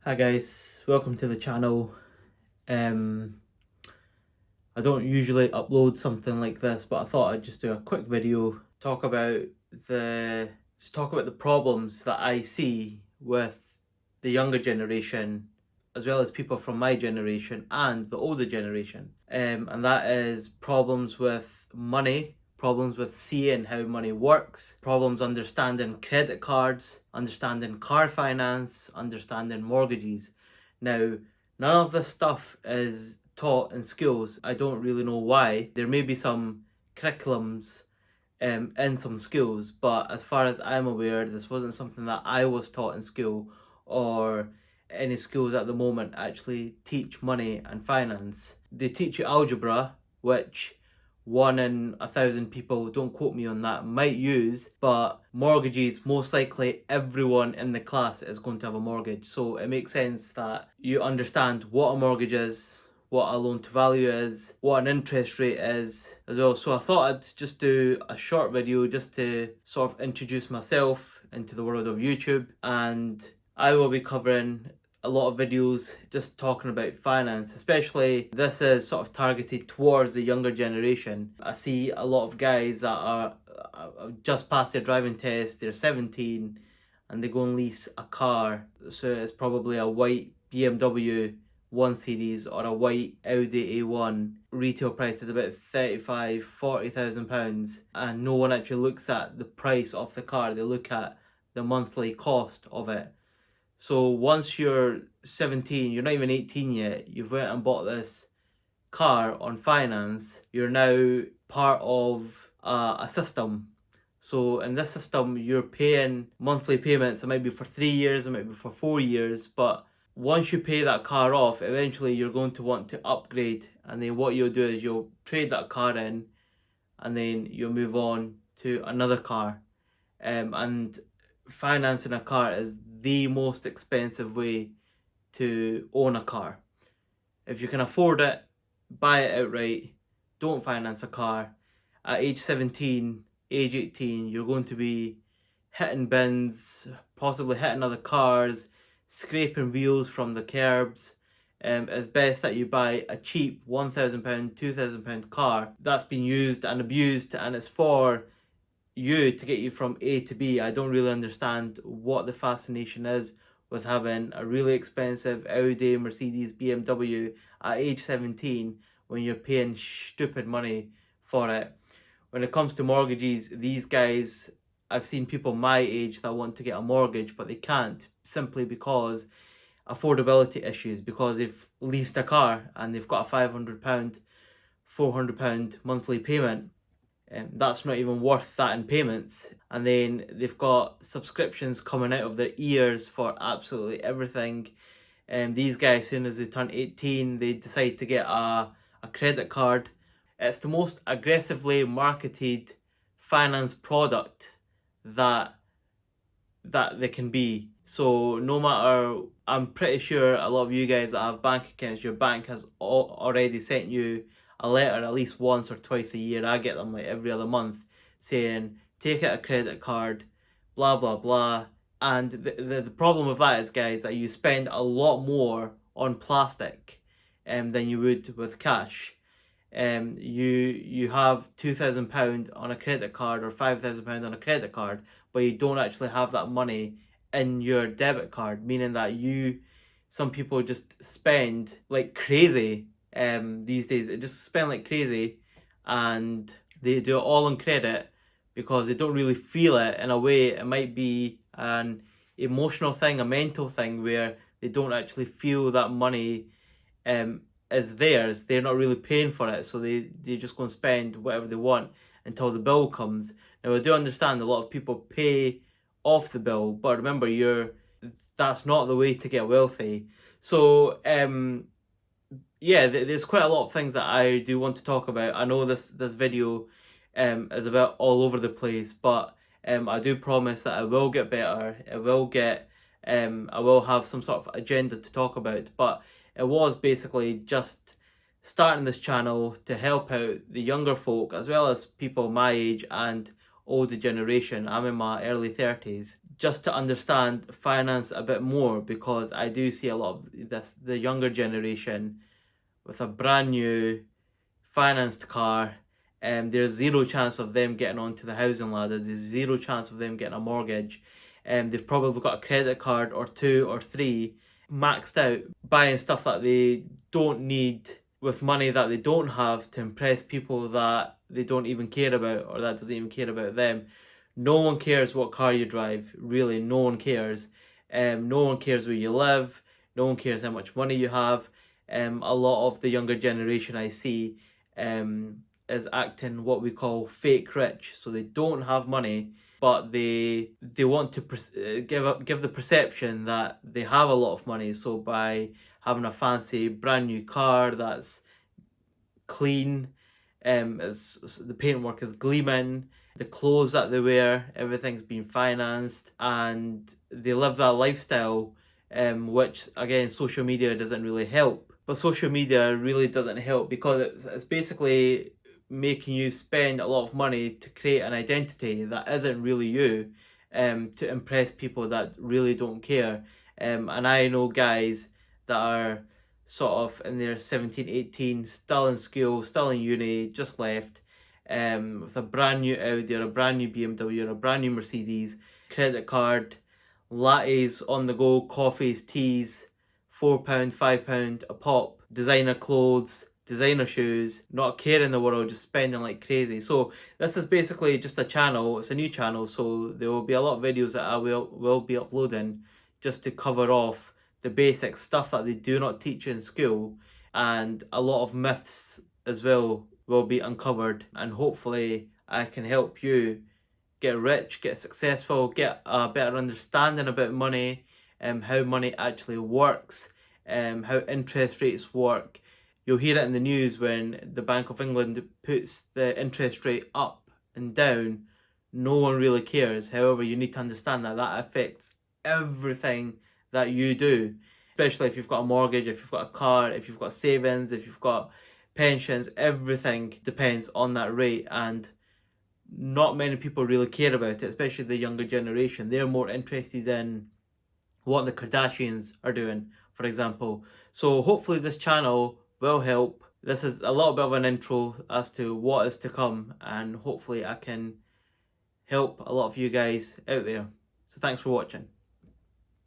Hi guys, welcome to the channel. I don't usually upload something like this, but I thought I'd just do a quick video, talk about the problems that I see with the younger generation, as well as people from my generation and the older generation. And that is problems with money, problems with seeing how money works, problems understanding credit cards, understanding car finance, understanding mortgages. Now, none of this stuff is taught in schools. I don't really know why. There may be some curriculums in some schools, but as far as I'm aware, this wasn't something that I was taught in school, or any schools at the moment actually teach money and finance. They teach you algebra, which 1 in 1,000 people, don't quote me on that, might use, but mortgages, most likely everyone in the class is going to have a mortgage. So it makes sense that you understand what a mortgage is, what a loan to value is, what an interest rate is as well. So I thought I'd just do a short video just to sort of introduce myself into the world of YouTube, and I will be covering a lot of videos just talking about finance. Especially this is sort of targeted towards the younger generation. I see a lot of guys that are just past their driving test, they're 17 and they go and lease a car. So it's probably a white BMW 1 Series or a white Audi A1. Retail price is about 35,000-40,000 pounds, and no one actually looks at the price of the car, they look at the monthly cost of it. So once you're 17, you're not even 18 yet, you've went and bought this car on finance, you're now part of a system. So in this system, you're paying monthly payments. It might be for 3 years, it might be for 4 years, but once you pay that car off, eventually you're going to want to upgrade, and then what you'll do is you'll trade that car in, and then you'll move on to another car. And financing a car is the most expensive way to own a car. If you can afford it, buy it outright. Don't finance a car. At age 17, age 18, you're going to be hitting bins, possibly hitting other cars, scraping wheels from the curbs. It's best that you buy a cheap £1,000, £2,000 car that's been used and abused, and it's for you to get you from A to B. I don't really understand what the fascination is with having a really expensive Audi, Mercedes, BMW at age 17 when you're paying stupid money for it. When it comes to mortgages, these guys, I've seen people my age that want to get a mortgage, but they can't, simply because affordability issues, because they've leased a car and they've got a £500, £400 monthly payment. That's not even worth that in payments, and then they've got subscriptions coming out of their ears for absolutely everything. And these guys, as soon as they turn 18, they decide to get a credit card. It's the most aggressively marketed finance product that they can be. So no matter, I'm pretty sure a lot of you guys that have bank accounts, your bank has already sent you a letter at least once or twice a year. I get them like every other month saying take out a credit card, blah blah blah. And the problem with that is, guys, that you spend a lot more on plastic than you would with cash. You have £2,000 on a credit card or £5,000 on a credit card, but you don't actually have that money in your debit card, meaning that some people just spend like crazy. These days they just spend like crazy, and they do it all on credit because they don't really feel it. In a way, it might be an emotional thing, a mental thing, where they don't actually feel that money is theirs. They're not really paying for it, so they just go and spend whatever they want until the bill comes. Now, I do understand a lot of people pay off the bill, but remember, that's not the way to get wealthy. So yeah, there's quite a lot of things that I do want to talk about. I know this video is a bit all over the place, but I do promise that I will get better. I will have some sort of agenda to talk about. But it was basically just starting this channel to help out the younger folk, as well as people my age and older generation. I'm in my early 30s, just to understand finance a bit more, because I do see a lot of the younger generation with a brand new financed car, and there's zero chance of them getting onto the housing ladder. There's zero chance of them getting a mortgage, and they've probably got a credit card or two or three maxed out, buying stuff that they don't need with money that they don't have to impress people that they don't even care about, or that doesn't even care about them. No one cares what car you drive, really. No one cares. No one cares where you live. No one cares how much money you have. A lot of the younger generation I see is acting what we call fake rich. So they don't have money, but they want to give the perception that they have a lot of money. So by having a fancy brand new car that's clean, the paintwork is gleaming, the clothes that they wear, everything's been financed, and they live that lifestyle, which again social media doesn't really help. But social media really doesn't help because it's basically making you spend a lot of money to create an identity that isn't really you, to impress people that really don't care. And I know guys that are sort of in their 17, 18, still in school, still in uni, just left, with a brand new Audi or a brand new BMW or a brand new Mercedes, credit card, lattes on the go, coffees, teas, £4, £5 a pop, designer clothes, designer shoes, not a care in the world, just spending like crazy. So this is basically just a channel. It's a new channel, so there will be a lot of videos that I will be uploading just to cover off the basic stuff that they do not teach in school, and a lot of myths as well will be uncovered, and hopefully I can help you get rich, get successful, get a better understanding about money, how money actually works, how interest rates work. You'll hear it in the news when the Bank of England puts the interest rate up and down. No one really cares. However, you need to understand that that affects everything that you do, especially if you've got a mortgage, if you've got a car, if you've got savings, if you've got pensions. Everything depends on that rate, and not many people really care about it, especially the younger generation. They're more interested in what the Kardashians are doing, for example. So hopefully this channel will help. This is a little bit of an intro as to what is to come, and hopefully I can help a lot of you guys out there. So thanks for watching.